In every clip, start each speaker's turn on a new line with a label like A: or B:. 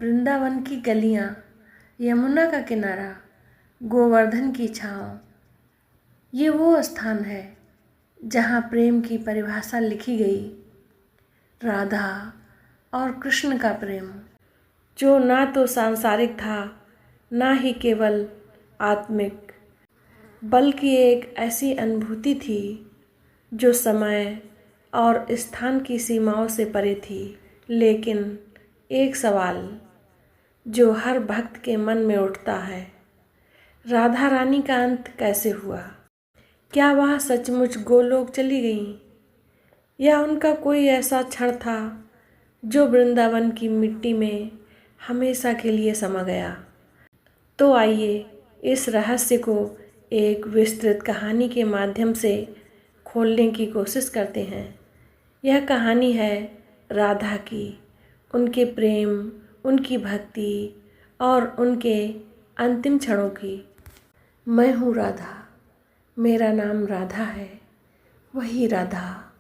A: वृंदावन की गलियां, यमुना का किनारा, गोवर्धन की छाँव, ये वो स्थान है जहाँ प्रेम की परिभाषा लिखी गई। राधा और कृष्ण का प्रेम, जो ना तो सांसारिक था, ना ही केवल आत्मिक, बल्कि एक ऐसी अनुभूति थी जो समय और स्थान की सीमाओं से परे थी। लेकिन एक सवाल जो हर भक्त के मन में उठता है, राधा रानी का अंत कैसे हुआ? क्या वह सचमुच गोलोक चली गईं, या उनका कोई ऐसा क्षण था जो वृंदावन की मिट्टी में हमेशा के लिए समा गया? तो आइए इस रहस्य को एक विस्तृत कहानी के माध्यम से खोलने की कोशिश करते हैं। यह कहानी है राधा की, उनके प्रेम, उनकी भक्ति और उनके अंतिम क्षणों की। मैं हूँ राधा, मेरा नाम राधा है, वही राधा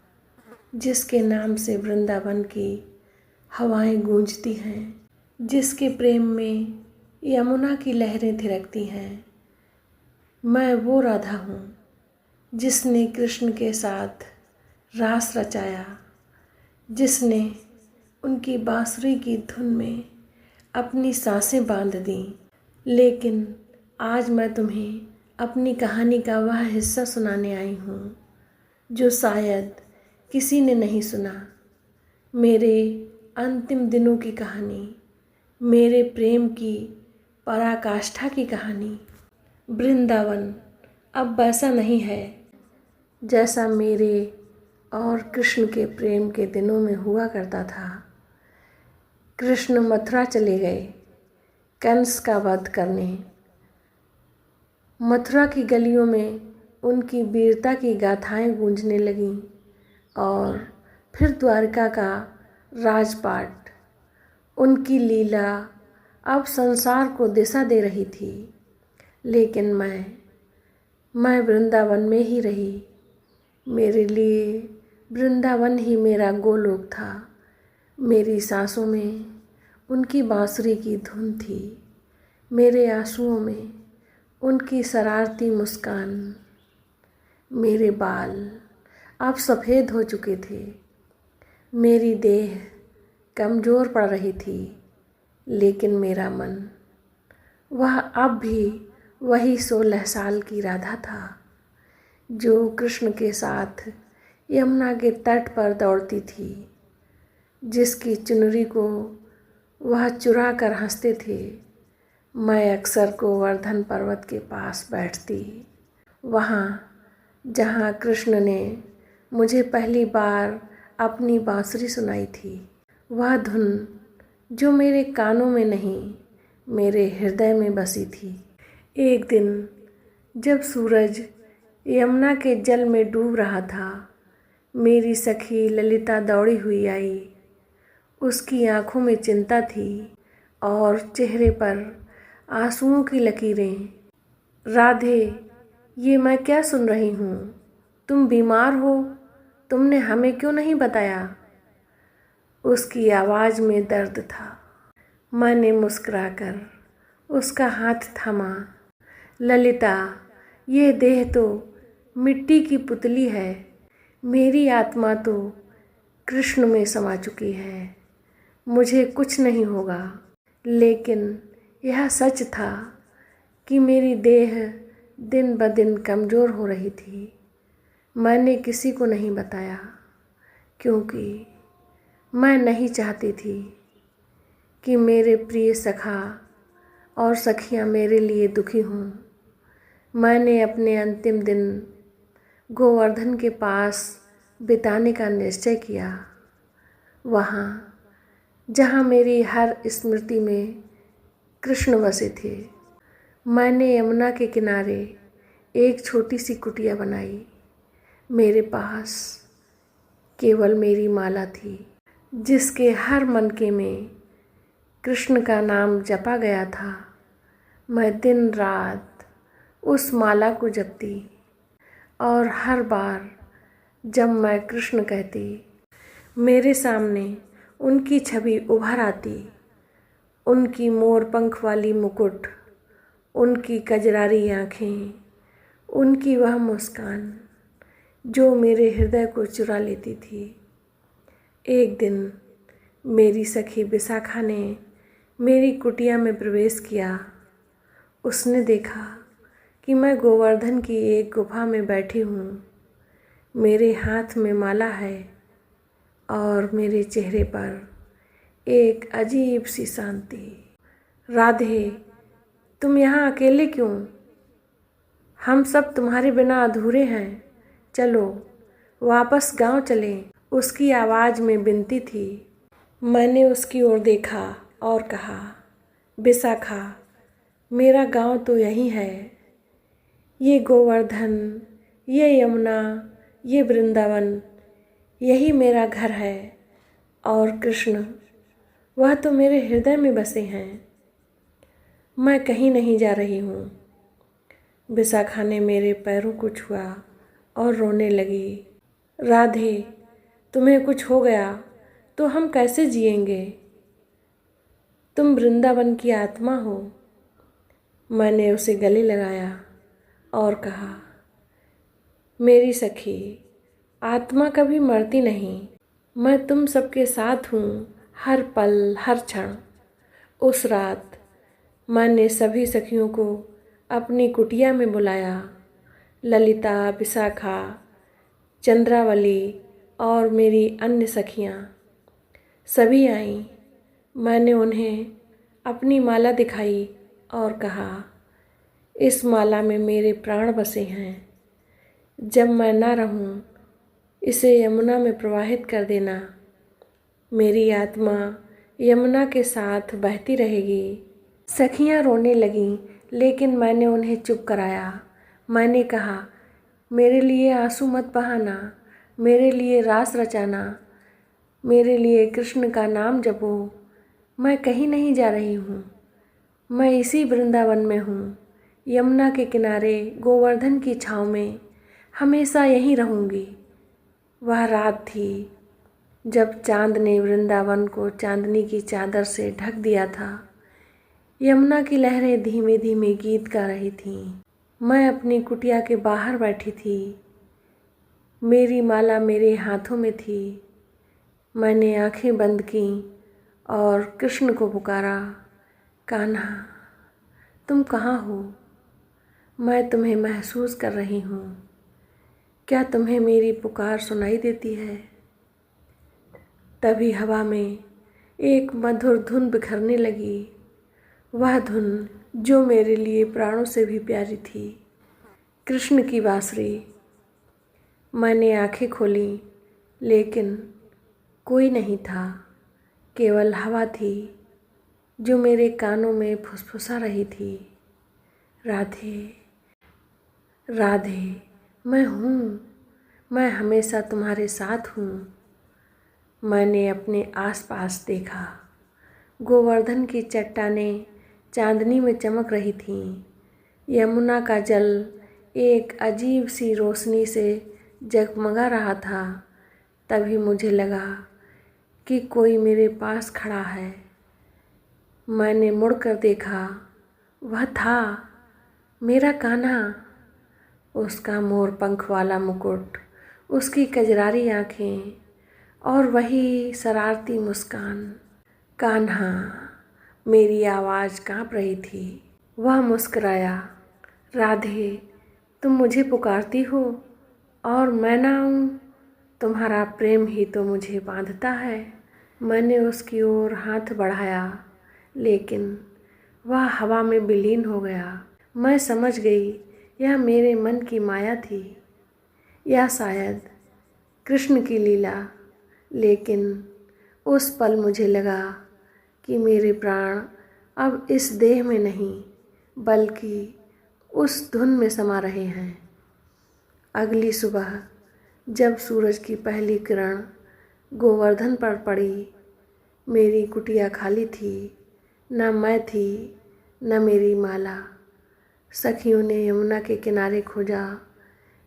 A: जिसके नाम से वृंदावन की हवाएं गूंजती हैं, जिसके प्रेम में यमुना की लहरें थिरकती हैं। मैं वो राधा हूँ जिसने कृष्ण के साथ रास रचाया, जिसने उनकी बांसुरी की धुन में अपनी सांसें बांध दी। लेकिन आज मैं तुम्हें अपनी कहानी का वह हिस्सा सुनाने आई हूँ जो शायद किसी ने नहीं सुना। मेरे अंतिम दिनों की कहानी, मेरे प्रेम की पराकाष्ठा की कहानी। वृंदावन अब वैसा नहीं है जैसा मेरे और कृष्ण के प्रेम के दिनों में हुआ करता था। कृष्ण मथुरा चले गए कंस का वध करने। मथुरा की गलियों में उनकी वीरता की गाथाएं गूंजने लगीं और फिर द्वारका का राजपाट, उनकी लीला अब संसार को दिशा दे रही थी। लेकिन मैं वृंदावन में ही रही। मेरे लिए वृंदावन ही मेरा गोलोक था। मेरी सांसों में उनकी बांसुरी की धुन थी, मेरे आंसुओं में उनकी शरारती मुस्कान। मेरे बाल अब सफ़ेद हो चुके थे, मेरी देह कमज़ोर पड़ रही थी, लेकिन मेरा मन, वह अब भी वही 16 साल की राधा था जो कृष्ण के साथ यमुना के तट पर दौड़ती थी, जिसकी चुनरी को वह चुरा कर हंसते थे। मैं अक्सर गोवर्धन पर्वत के पास बैठती, वहाँ जहाँ कृष्ण ने मुझे पहली बार अपनी बांसुरी सुनाई थी। वह धुन जो मेरे कानों में नहीं, मेरे हृदय में बसी थी। एक दिन जब सूरज यमुना के जल में डूब रहा था, मेरी सखी ललिता दौड़ी हुई आई। उसकी आँखों में चिंता थी और चेहरे पर आंसुओं की लकीरें। राधे, ये मैं क्या सुन रही हूँ? तुम बीमार हो? तुमने हमें क्यों नहीं बताया? उसकी आवाज़ में दर्द था। मैंने मुस्कुराकर उसका हाथ थामा। ललिता, ये देह तो मिट्टी की पुतली है, मेरी आत्मा तो कृष्ण में समा चुकी है। मुझे कुछ नहीं होगा। लेकिन यह सच था कि मेरी देह दिन ब दिन कमज़ोर हो रही थी। मैंने किसी को नहीं बताया, क्योंकि मैं नहीं चाहती थी कि मेरे प्रिय सखा और सखियाँ मेरे लिए दुखी हों। मैंने अपने अंतिम दिन गोवर्धन के पास बिताने का निश्चय किया, वहाँ जहाँ मेरी हर स्मृति में कृष्ण बसे थे। मैंने यमुना के किनारे एक छोटी सी कुटिया बनाई। मेरे पास केवल मेरी माला थी, जिसके हर मनके में कृष्ण का नाम जपा गया था। मैं दिन रात उस माला को जपती और हर बार जब मैं कृष्ण कहती, मेरे सामने उनकी छवि उभर आती। उनकी मोर पंख वाली मुकुट, उनकी कजरारी आँखें, उनकी वह मुस्कान जो मेरे हृदय को चुरा लेती थी। एक दिन मेरी सखी विशाखा ने मेरी कुटिया में प्रवेश किया। उसने देखा कि मैं गोवर्धन की एक गुफा में बैठी हूँ। मेरे हाथ में माला है और मेरे चेहरे पर एक अजीब सी शांति। राधे, तुम यहाँ अकेले क्यों? हम सब तुम्हारे बिना अधूरे हैं। चलो वापस गांव चलें। उसकी आवाज़ में विनती थी। मैंने उसकी ओर देखा और कहा, विशाखा, मेरा गांव तो यही है। ये गोवर्धन, ये यमुना, ये वृंदावन, यही मेरा घर है। और कृष्ण, वह तो मेरे हृदय में बसे हैं। मैं कहीं नहीं जा रही हूँ। विशाखा ने मेरे पैरों को छुआ और रोने लगी। राधे, तुम्हें कुछ हो गया तो हम कैसे जिएंगे? तुम वृंदावन की आत्मा हो। मैंने उसे गले लगाया और कहा, मेरी सखी, आत्मा कभी मरती नहीं। मैं तुम सबके साथ हूँ, हर पल, हर क्षण। उस रात मैंने सभी सखियों को अपनी कुटिया में बुलाया। ललिता, विशाखा, चंद्रावली और मेरी अन्य सखियाँ सभी आईं। मैंने उन्हें अपनी माला दिखाई और कहा, इस माला में मेरे प्राण बसे हैं। जब मैं ना रहूं, इसे यमुना में प्रवाहित कर देना। मेरी आत्मा यमुना के साथ बहती रहेगी। सखियां रोने लगीं, लेकिन मैंने उन्हें चुप कराया। मैंने कहा, मेरे लिए आंसू मत बहाना, मेरे लिए रास रचाना, मेरे लिए कृष्ण का नाम जपो। मैं कहीं नहीं जा रही हूँ। मैं इसी वृंदावन में हूँ, यमुना के किनारे गोवर्धन की छाँव में हमेशा यहीं रहूँगी। वह रात थी जब चाँद ने वृंदावन को चांदनी की चादर से ढक दिया था। यमुना की लहरें धीमे धीमे गीत गा रही थीं। मैं अपनी कुटिया के बाहर बैठी थी। मेरी माला मेरे हाथों में थी। मैंने आंखें बंद कीं और कृष्ण को पुकारा, कान्हा, तुम कहाँ हो? मैं तुम्हें महसूस कर रही हूँ। क्या तुम्हें मेरी पुकार सुनाई देती है? तभी हवा में एक मधुर धुन बिखरने लगी। वह धुन जो मेरे लिए प्राणों से भी प्यारी थी, कृष्ण की बांसुरी। मैंने आंखें खोली, लेकिन कोई नहीं था। केवल हवा थी जो मेरे कानों में फुसफुसा रही थी। राधे, राधे, मैं हूँ, मैं हमेशा तुम्हारे साथ हूँ। मैंने अपने आसपास देखा। गोवर्धन की चट्टानें चांदनी में चमक रही थीं। यमुना का जल एक अजीब सी रोशनी से जगमगा रहा था। तभी मुझे लगा कि कोई मेरे पास खड़ा है। मैंने मुड़कर देखा। वह था मेरा कान्हा। उसका मोर पंख वाला मुकुट, उसकी कजरारी आँखें और वही शरारती मुस्कान। कान्हा, मेरी आवाज़ काँप रही थी। वह मुस्कुराया। राधे, तुम मुझे पुकारती हो और मैं ना आऊँ? तुम्हारा प्रेम ही तो मुझे बांधता है। मैंने उसकी ओर हाथ बढ़ाया, लेकिन वह हवा में विलीन हो गया। मैं समझ गई यह मेरे मन की माया थी, या शायद कृष्ण की लीला। लेकिन उस पल मुझे लगा कि मेरे प्राण अब इस देह में नहीं, बल्कि उस धुन में समा रहे हैं। अगली सुबह जब सूरज की पहली किरण गोवर्धन पर पड़ी, मेरी कुटिया खाली थी। न मैं थी, न मेरी माला। सखियों ने यमुना के किनारे खोजा,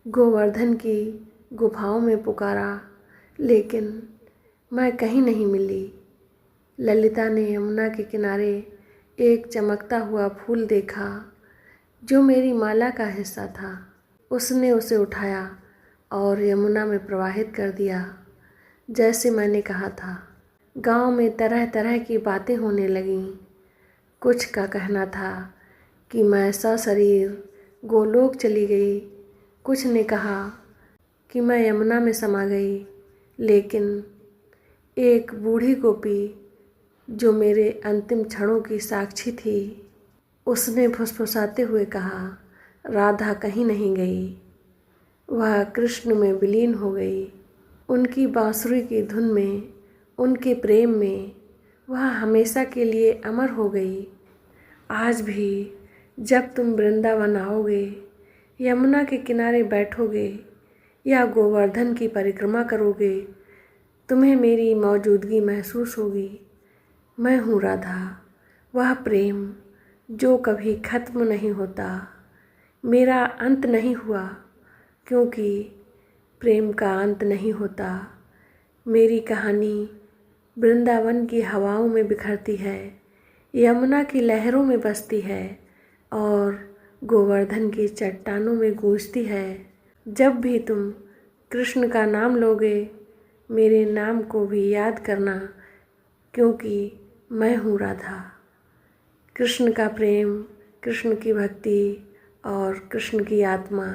A: गोवर्धन की गुफाओं में पुकारा, लेकिन मैं कहीं नहीं मिली। ललिता ने यमुना के किनारे एक चमकता हुआ फूल देखा जो मेरी माला का हिस्सा था। उसने उसे उठाया और यमुना में प्रवाहित कर दिया, जैसे मैंने कहा था। गांव में तरह तरह की बातें होने लगीं। कुछ का कहना था कि मैं सशरीर गोलोक चली गई, कुछ ने कहा कि मैं यमुना में समा गई। लेकिन एक बूढ़ी गोपी जो मेरे अंतिम क्षणों की साक्षी थी, उसने फुसफुसाते हुए कहा, राधा कहीं नहीं गई, वह कृष्ण में विलीन हो गई। उनकी बांसुरी की धुन में, उनके प्रेम में वह हमेशा के लिए अमर हो गई। आज भी जब तुम वृंदावन आओगे, यमुना के किनारे बैठोगे या गोवर्धन की परिक्रमा करोगे, तुम्हें मेरी मौजूदगी महसूस होगी। मैं हूँ राधा, वह प्रेम जो कभी खत्म नहीं होता। मेरा अंत नहीं हुआ, क्योंकि प्रेम का अंत नहीं होता। मेरी कहानी वृंदावन की हवाओं में बिखरती है, यमुना की लहरों में बसती है और गोवर्धन की चट्टानों में गूंजती है। जब भी तुम कृष्ण का नाम लोगे, मेरे नाम को भी याद करना, क्योंकि मैं हूँ राधा। कृष्ण का प्रेम, कृष्ण की भक्ति और कृष्ण की आत्मा